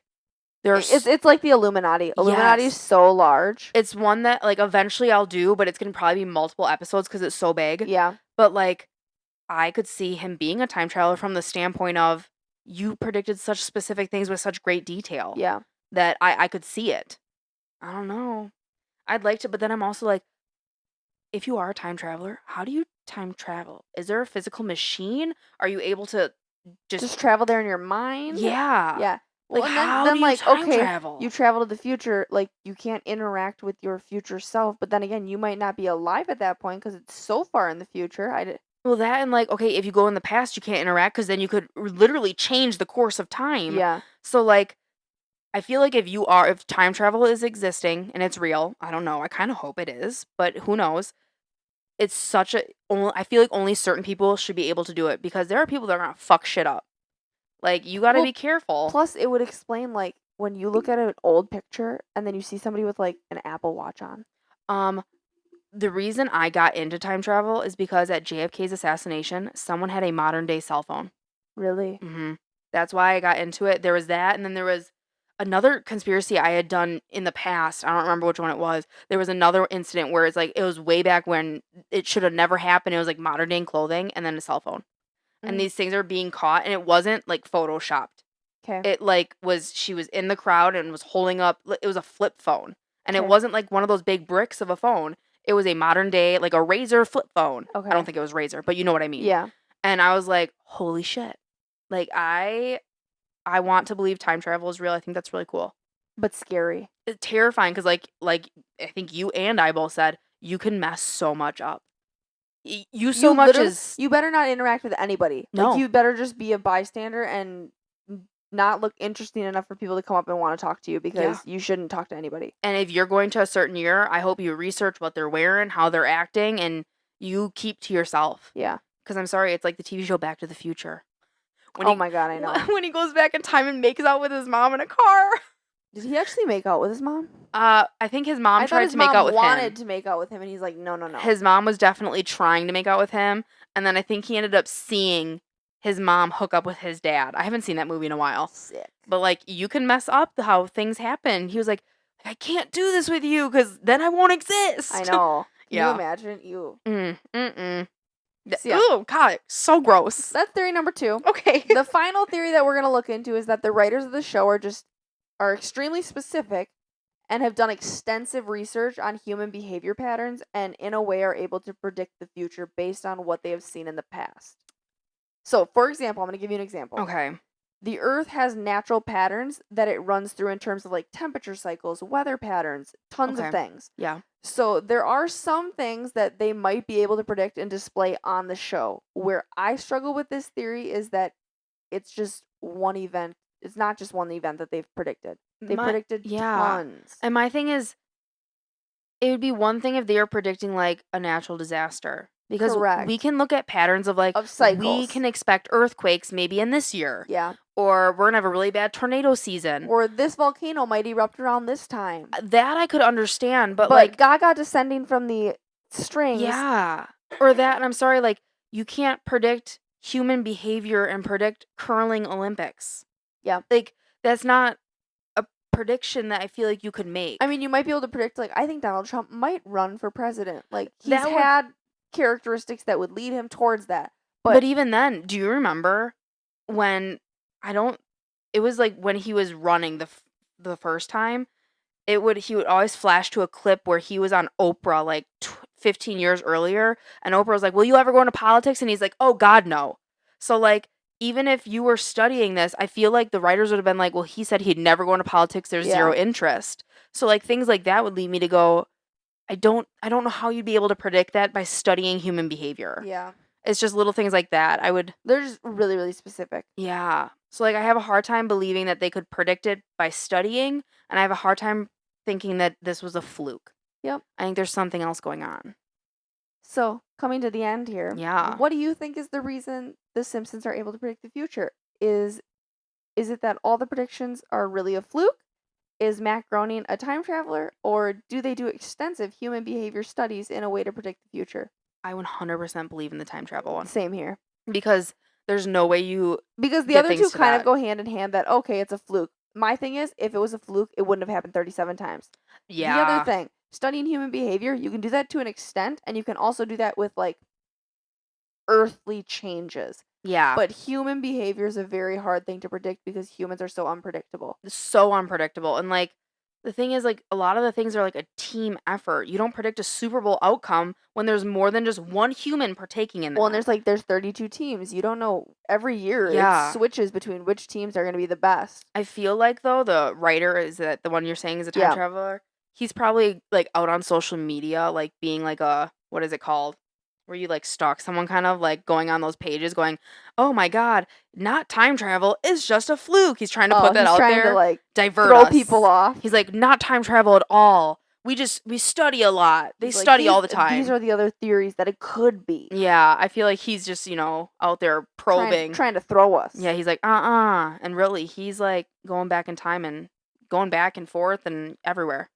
It's like the Illuminati. Illuminati is so large. It's one that, like, eventually I'll do, but it's going to probably be multiple episodes because it's so big. Yeah. But, like, I could see him being a time traveler from the standpoint of, you predicted such specific things with such great detail. Yeah. That I could see it. I don't know. I'd like to, but then I'm also like, if you are a time traveler, how do you time travel? Is there a physical machine? Are you able to just travel there in your mind? Yeah. Yeah. Well, like, how do you time travel? You travel to the future, like, you can't interact with your future self, but then again, you might not be alive at that point because it's so far in the future. Well, that and, like, okay, if you go in the past, you can't interact because then you could literally change the course of time. Yeah. So, like, I feel like if time travel is existing and it's real, I don't know, I kind of hope it is, but who knows? It's I feel like only certain people should be able to do it because there are people that are gonna fuck shit up. Like, you gotta be careful. Plus, it would explain, like, when you look at an old picture and then you see somebody with, like, an Apple Watch on. the reason I got into time travel is because at JFK's assassination, someone had a modern day cell phone. Really? That's why I got into it. There was that, and then there was another conspiracy I had done in the past. I don't remember which one it was. There was another incident where it's like it was way back when it should have never happened. It was like modern day clothing and then a cell phone. And these things are being caught, and it wasn't like photoshopped. Okay. It like she was in the crowd and was holding up, it was a flip phone. And it Okay. wasn't like one of those big bricks of a phone. It was a modern day, like a Razor flip phone. Okay. I don't think it was Razor, but you know what I mean. Yeah. And I was like, holy shit. Like I want to believe time travel is real. I think that's really cool. But scary. It's terrifying because like I think you and I both said, you can mess so much up. You better not interact with anybody. No. Like, you better just be a bystander and not look interesting enough for people to come up and want to talk to you, because you shouldn't talk to anybody. And if you're going to a certain year, I hope you research what they're wearing, how they're acting, and you keep to yourself. Yeah. Because I'm sorry, it's like the TV show Back to the Future. My God, I know. When he goes back in time and makes out with his mom in a car. Did he actually make out with his mom? I think his mom tried to make out with him. Wanted to make out with him, and he's like, no. His mom was definitely trying to make out with him, and then I think he ended up seeing his mom hook up with his dad. I haven't seen that movie in a while. Sick. But like, you can mess up how things happen. He was like, I can't do this with you because then I won't exist. I know. Can you imagine? Oh, God, so gross. That's theory number 2. Okay. The final theory that we're going to look into is that the writers of the show are extremely specific and have done extensive research on human behavior patterns, and in a way are able to predict the future based on what they have seen in the past. So, for example, I'm going to give you an example. Okay. The Earth has natural patterns that it runs through in terms of like temperature cycles, weather patterns, tons of things. Yeah. So there are some things that they might be able to predict and display on the show. Where I struggle with this theory is that it's just one event. It's not just one event that they've predicted. They predicted tons. And my thing is, it would be one thing if they were predicting like a natural disaster. Because we can look at patterns of cycles. We can expect earthquakes maybe in this year. Yeah. Or we're going to have a really bad tornado season. Or this volcano might erupt around this time. That I could understand, but like Gaga descending from the strings. Yeah. Or that, and I'm sorry, like, you can't predict human behavior and predict curling Olympics. Yeah. Like, that's not a prediction that I feel like you could make. I mean, you might be able to predict, like, I think Donald Trump might run for president. Like, he's had characteristics that would lead him towards that. But even then, do you remember when it was like when he was running the first time, he would always flash to a clip where he was on Oprah like 15 years earlier, and Oprah was like, "Will you ever go into politics?" And he's like, "Oh God, no." So like, even if you were studying this, I feel like the writers would have been like, "Well, he said he'd never go into politics. There's zero interest." So like, things like that would lead me to go, I don't know how you'd be able to predict that by studying human behavior. Yeah. It's just little things like that. They're just really, really specific. Yeah. So like, I have a hard time believing that they could predict it by studying, and I have a hard time thinking that this was a fluke. Yep. I think there's something else going on. So, coming to the end here. Yeah. What do you think is the reason the Simpsons are able to predict the future? Is it that all the predictions are really a fluke? Is Matt Groening a time traveler? Or do they do extensive human behavior studies in a way to predict the future? I 100% believe in the time travel one. Same here. Because there's no way Because the other two kind of go hand in hand, that, okay, it's a fluke. My thing is, if it was a fluke, it wouldn't have happened 37 times. Yeah. The other thing, studying human behavior, you can do that to an extent, and you can also do that with, like, earthly changes. Yeah. But human behavior is a very hard thing to predict because humans are so unpredictable. So unpredictable. And, like, the thing is, like, a lot of the things are, like, a team effort. You don't predict a Super Bowl outcome when there's more than just one human partaking in that. Well, and there's 32 teams. You don't know. Every year it switches between which teams are going to be the best. I feel like, though, the writer, is that the one you're saying is a time traveler? He's probably, like, out on social media, like, being, like, what is it called? Where you, like, stalk someone, kind of, like, going on those pages going, oh my God, not time travel, it's just a fluke. He's trying to put that out there. He's trying to, like, divert people off. He's like, not time travel at all. We study a lot. They study all the time. These are the other theories that it could be. Yeah, I feel like he's just, out there probing. Trying to throw us. Yeah, he's like, And really, he's, like, going back in time and going back and forth and everywhere.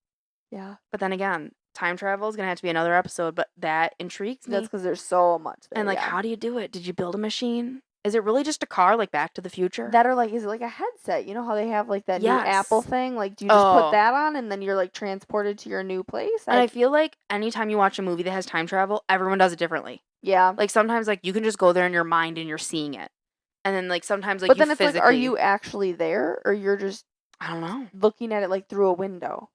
Yeah. But then again, time travel is gonna have to be another episode, but that intrigues me. That's because there's so much there. And like, how do you do it? Did you build a machine? Is it really just a car, like Back to the Future? That, or like, is it like a headset? You know how they have like that new Apple thing? Like, do you just put that on and then you're like transported to your new place? And I feel like anytime you watch a movie that has time travel, everyone does it differently. Yeah. Like sometimes like you can just go there in your mind and you're seeing it. And then like sometimes like but then it's like, are you actually there or you're just I don't know, looking at it like through a window?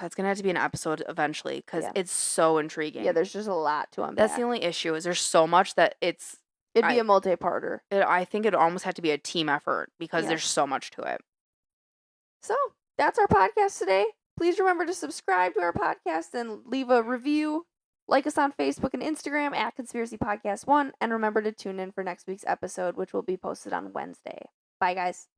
That's gonna have to be an episode eventually because it's so intriguing. Yeah, there's just a lot to unpack. That's the only issue is there's so much that it'd be a multi-parter. I think it'd almost have to be a team effort because there's so much to it. So that's our podcast today. Please remember to subscribe to our podcast and leave a review. Like us on Facebook and Instagram at Conspiracy Podcast 1. And remember to tune in for next week's episode, which will be posted on Wednesday. Bye, guys.